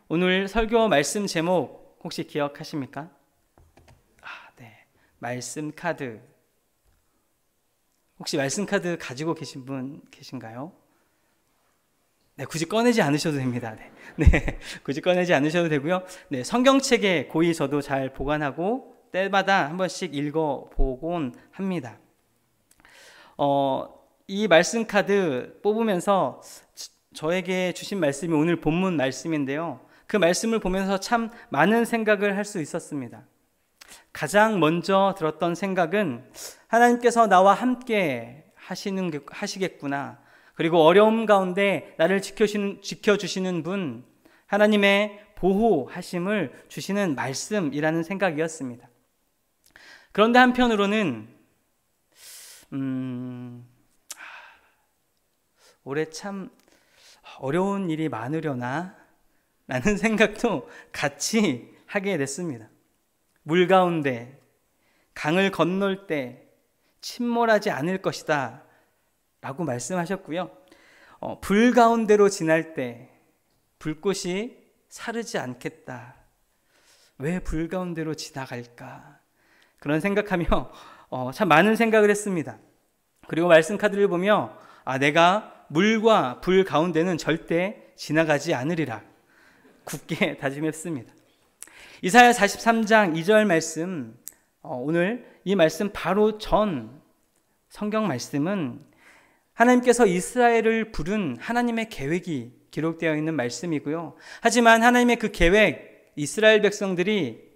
오늘 설교 말씀 제목 혹시 기억하십니까? 네. 말씀 카드. 혹시 말씀 카드 가지고 계신 분 계신가요? 네, 굳이 꺼내지 않으셔도 됩니다. 네, 굳이 꺼내지 않으셔도 되고요. 네, 성경책에 고이 저도 잘 보관하고 때마다 한 번씩 읽어보곤 합니다. 이 말씀 카드 뽑으면서 저에게 주신 말씀이 오늘 본문 말씀인데요. 그 말씀을 보면서 참 많은 생각을 할 수 있었습니다. 가장 먼저 들었던 생각은 하나님께서 나와 함께 하시겠구나. 그리고 어려움 가운데 나를 지켜주시는 분, 하나님의 보호하심을 주시는 말씀이라는 생각이었습니다. 그런데 한편으로는 올해 참 어려운 일이 많으려나? 라는 생각도 같이 하게 됐습니다. 물 가운데, 강을 건널 때 침몰하지 않을 것이다 라고 말씀하셨고요. 불 가운데로 지날 때 불꽃이 사르지 않겠다. 왜 불 가운데로 지나갈까? 그런 생각하며 참 많은 생각을 했습니다. 그리고 말씀 카드를 보며 내가 물과 불 가운데는 절대 지나가지 않으리라 굳게 다짐했습니다. 이사야 43장 2절 말씀, 오늘 이 말씀 바로 전 성경 말씀은 하나님께서 이스라엘을 부른 하나님의 계획이 기록되어 있는 말씀이고요. 하지만 하나님의 그 계획, 이스라엘 백성들이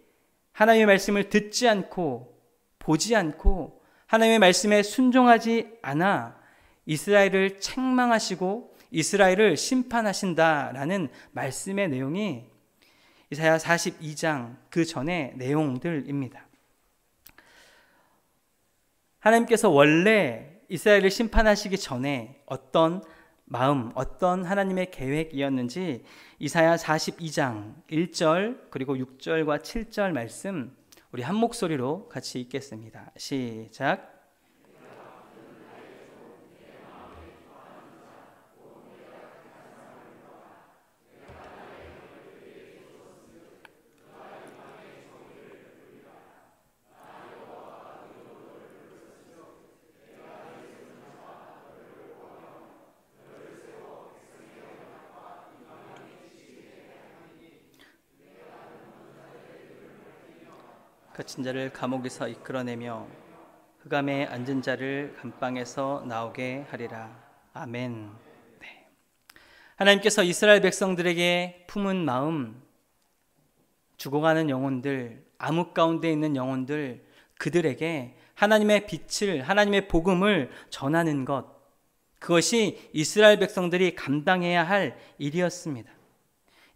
하나님의 말씀을 듣지 않고 보지 않고 하나님의 말씀에 순종하지 않아 이스라엘을 책망하시고 이스라엘을 심판하신다라는 말씀의 내용이 이사야 42장 그 전의 내용들입니다. 하나님께서 원래 이스라엘을 심판하시기 전에 어떤 마음, 어떤 하나님의 계획이었는지 이사야 42장 1절 그리고 6절과 7절 말씀 우리 한 목소리로 같이 읽겠습니다. 시작. 갇힌 자를 감옥에서 이끌어내며 흑암에 앉은 자를 감방에서 나오게 하리라. 아멘. 네. 하나님께서 이스라엘 백성들에게 품은 마음, 죽어가는 영혼들, 암흑 가운데 있는 영혼들, 그들에게 하나님의 빛을, 하나님의 복음을 전하는 것, 그것이 이스라엘 백성들이 감당해야 할 일이었습니다.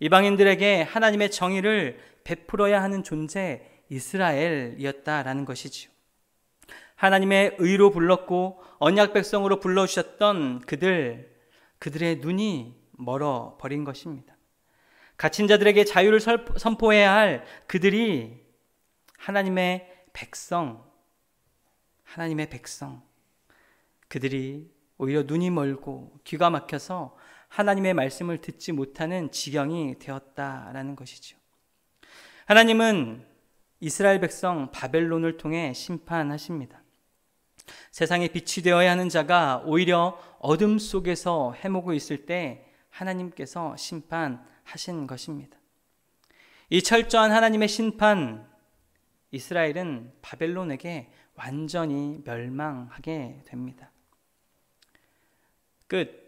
이방인들에게 하나님의 정의를 베풀어야 하는 존재 이스라엘이었다라는 것이지요. 하나님의 의로 불렀고 언약 백성으로 불러주셨던 그들의 눈이 멀어버린 것입니다. 갇힌 자들에게 자유를 선포해야 할 그들이 하나님의 백성, 그들이 오히려 눈이 멀고 귀가 막혀서 하나님의 말씀을 듣지 못하는 지경이 되었다라는 것이죠. 하나님은 이스라엘 백성 바벨론을 통해 심판하십니다. 세상에 빛이 되어야 하는 자가 오히려 어둠 속에서 헤매고 있을 때 하나님께서 심판하신 것입니다. 이 철저한 하나님의 심판, 이스라엘은 바벨론에게 완전히 멸망하게 됩니다. 끝.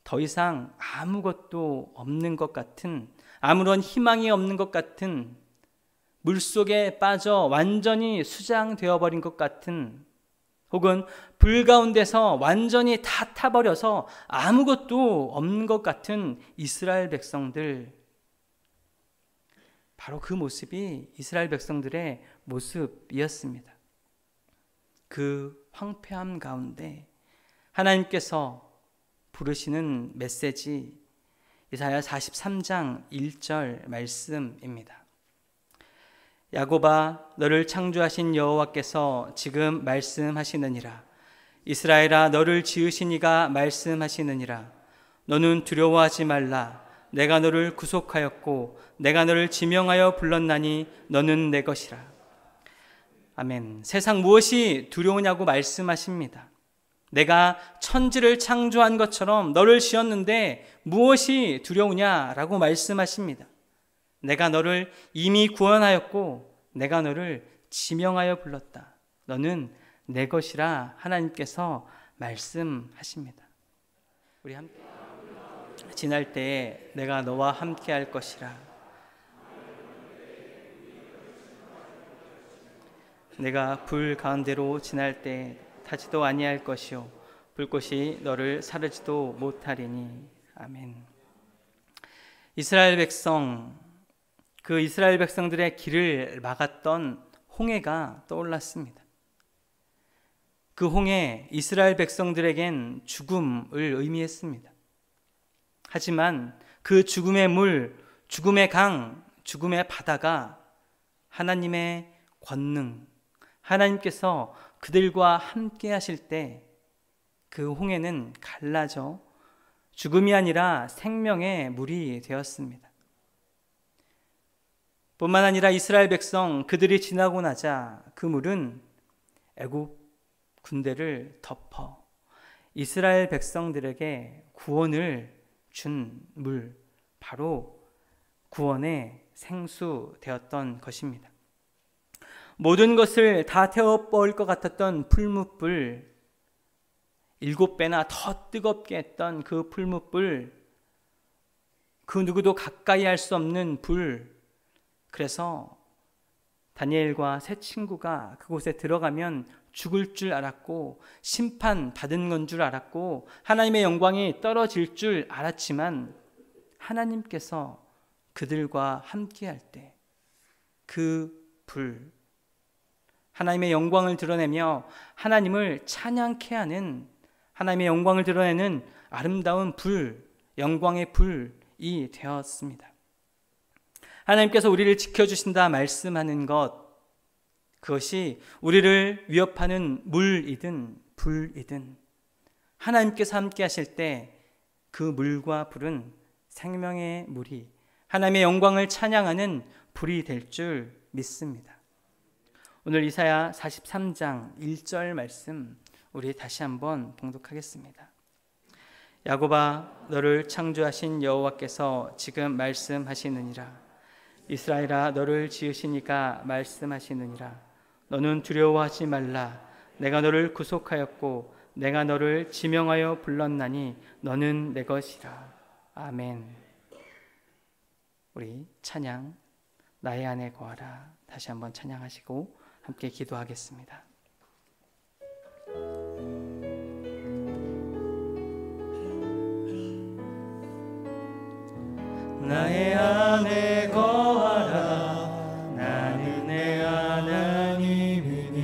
더 이상 아무것도 없는 것 같은, 아무런 희망이 없는 것 같은, 물속에 빠져 완전히 수장되어 버린 것 같은, 혹은 불 가운데서 완전히 다 타버려서 아무것도 없는 것 같은 이스라엘 백성들, 바로 그 모습이 이스라엘 백성들의 모습이었습니다. 그 황폐함 가운데 하나님께서 부르시는 메시지, 이사야 43장 1절 말씀입니다. 야곱아, 너를 창조하신 여호와께서 지금 말씀하시느니라. 이스라엘아, 너를 지으신 이가 말씀하시느니라. 너는 두려워하지 말라. 내가 너를 구속하였고 내가 너를 지명하여 불렀나니 너는 내 것이라. 아멘. 세상 무엇이 두려우냐고 말씀하십니다. 내가 천지를 창조한 것처럼 너를 지었는데 무엇이 두려우냐라고 말씀하십니다. 내가 너를 이미 구원하였고 내가 너를 지명하여 불렀다. 너는 내 것이라 하나님께서 말씀하십니다. 우리 함께 지날 때에 내가 너와 함께 할 것이라. 내가 불 가운데로 지날 때 타지도 아니할 것이요 불꽃이 너를 사르지도 못하리니. 아멘. 이스라엘 백성, 그 이스라엘 백성들의 길을 막았던 홍해가 떠올랐습니다. 그 홍해, 이스라엘 백성들에겐 죽음을 의미했습니다. 하지만 그 죽음의 물, 죽음의 강, 죽음의 바다가 하나님의 권능, 하나님께서 그들과 함께 하실 때 그 홍해는 갈라져 죽음이 아니라 생명의 물이 되었습니다. 뿐만 아니라 이스라엘 백성, 그들이 지나고 나자 그 물은 애굽 군대를 덮어 이스라엘 백성들에게 구원을 준 물, 바로 구원의 생수 되었던 것입니다. 모든 것을 다 태워버릴 것 같았던 풀무불, 7배나 더 뜨겁게 했던 그 풀무불, 그 누구도 가까이 할 수 없는 불. 그래서 다니엘과 세 친구가 그곳에 들어가면 죽을 줄 알았고 심판받은 건 줄 알았고 하나님의 영광이 떨어질 줄 알았지만 하나님께서 그들과 함께할 때 그 불, 하나님의 영광을 드러내며 하나님을 찬양케 하는, 하나님의 영광을 드러내는 아름다운 불, 영광의 불이 되었습니다. 하나님께서 우리를 지켜주신다 말씀하는 것, 그것이 우리를 위협하는 물이든 불이든 하나님께서 함께 하실 때 그 물과 불은 생명의 물이, 하나님의 영광을 찬양하는 불이 될 줄 믿습니다. 오늘 이사야 43장 1절 말씀 우리 다시 한번 봉독하겠습니다. 야곱아, 너를 창조하신 여호와께서 지금 말씀하시느니라. 이스라엘아, 너를 지으시니까 말씀하시느니라. 너는 두려워하지 말라. 내가 너를 구속하였고 내가 너를 지명하여 불렀나니 너는 내 것이라. 아멘. 우리 찬양 나의 안에 거하라 다시 한번 찬양하시고 함께 기도하겠습니다. 나의 안에 거하라. 나는 내 하나님이니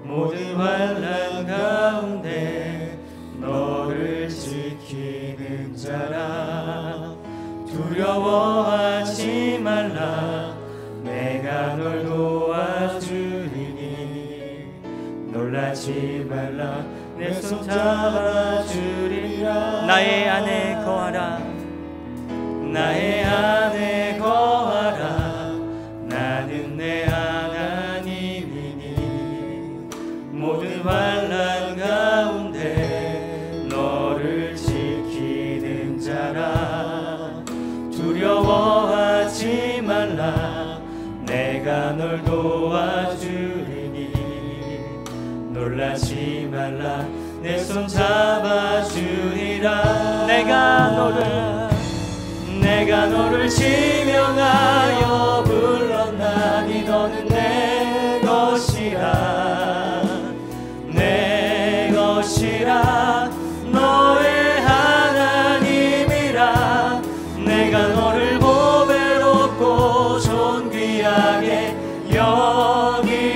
모든 환난 가운데 너를 지키는 자라. 두려워하지 말라. 내가 널 도와주리니 놀라지 말라. 내 손 잡아주리라. 나의 안에 거하라. 나의 안에 거하라. 나는 내 하나님이니 모든 환난 가운데 너를 지키는 자라. 두려워하지 말라. 내가 널 도와주리니 놀라지 말라. 내 손 잡아주리라. 내가 너를 지명하여 불렀나니 너는 내 것이라. 내 것이라. 너의 하나님이라. 내가 너를 보배롭고 존귀하게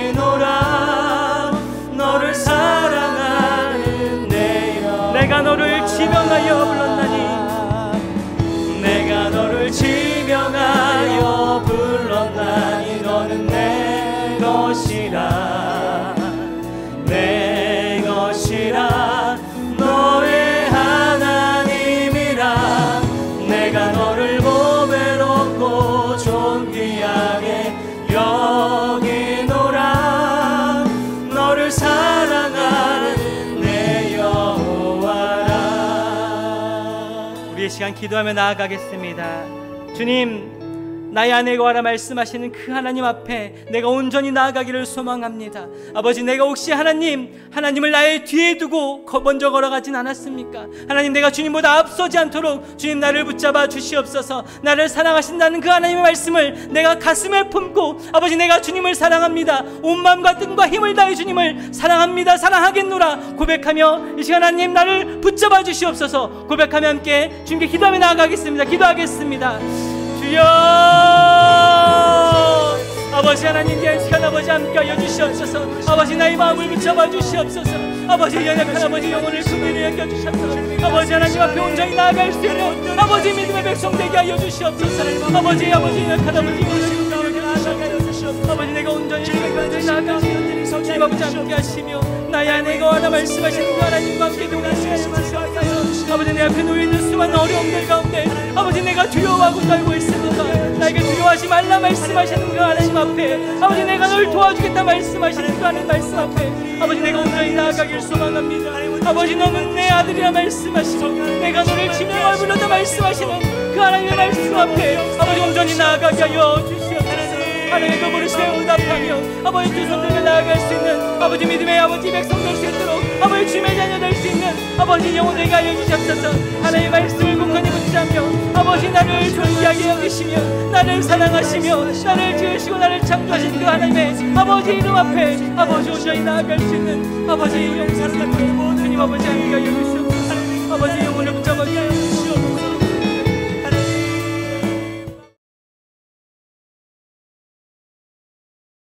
여기노라. 너를 사랑하는 내 영. 내가 너를 지명하여 불렀나니 내가 너를 지명하여 불렀나니 너는 내 것이라. 내 것이라. 너의 하나님이라. 내가 시간 기도하며 나아가겠습니다. 주님, 나의 아내 거하라 말씀하시는 그 하나님 앞에 내가 온전히 나아가기를 소망합니다. 아버지, 내가 혹시 하나님을 나의 뒤에 두고 먼저 걸어가진 않았습니까? 하나님, 내가 주님보다 앞서지 않도록 주님 나를 붙잡아 주시옵소서. 나를 사랑하신다는 그 하나님의 말씀을 내가 가슴에 품고, 아버지, 내가 주님을 사랑합니다. 온 마음과 뜻과 힘을 다해 주님을 사랑합니다, 사랑하겠노라 고백하며 이 시간 하나님 나를 붙잡아 주시옵소서. 고백하며 함께 주님께 기도하며 나아가겠습니다. 기도하겠습니다. 주여, 아버지 하나님, 이 시간 아버지 함께하여 주시옵소서. 아버지, 나의 마음을 붙잡아 주시옵소서. 아버지, 연약한 아버지 영혼을 긍휼히 여겨 주시옵소서. 아버지 하나님 앞에 온전히 나아갈 수 있는 아버지 믿음의 백성 되게 하여 주시옵소서. 아버지 연약한 아버지 영혼을 긍휼히 여겨 주시옵소서. 아버지, 내가 온전히 나아갈 수 있는 주님 아버지 함께하시며 나의 아내가 하나 말씀하시는 그 하나님과 함께 동행하여 주시옵소서. 아버지, 내 앞에 놓여있는 수많은 어려움들 가운데 아버지 내가 두려워하고 떨고 있습니다. 나에게 두려워하지 말라 말씀하시는 그 하나님 앞에 아버지 내가 널 도와주겠다 말씀하시는 그 하나님 말씀 앞에 아버지 내가 온전히 나아가길 소망합니다. 아버지, 너는 내 아들이라 말씀하시고 내가 너를 진정을 불렀다 말씀하시는 그 하나님의 말씀 앞에 아버지 온전히 나아가게 하여 주시옵소서. 하나님의 그 부르심에 응답하며 아버지 두 손 들며 나아갈 수 있는 아버지 믿음의 아버지 백성 될 수 있도록 아버지 주님의 자녀 될 수 있는 아버지 영혼 되게 하여 주시옵소서. 하나님의 말씀을 굳건히 붙잡며 아버지 나를 존귀하게 여기시며 나를 사랑하시며 나를 지으시고 나를 창조하신 그 하나님의 아버지 이름 앞에 아버지 온전히 나아갈 수 있는 아버지 용사를 주님 아버지 함께 하여 주시옵소서. 아버지 영혼을 붙잡아 주시옵소서.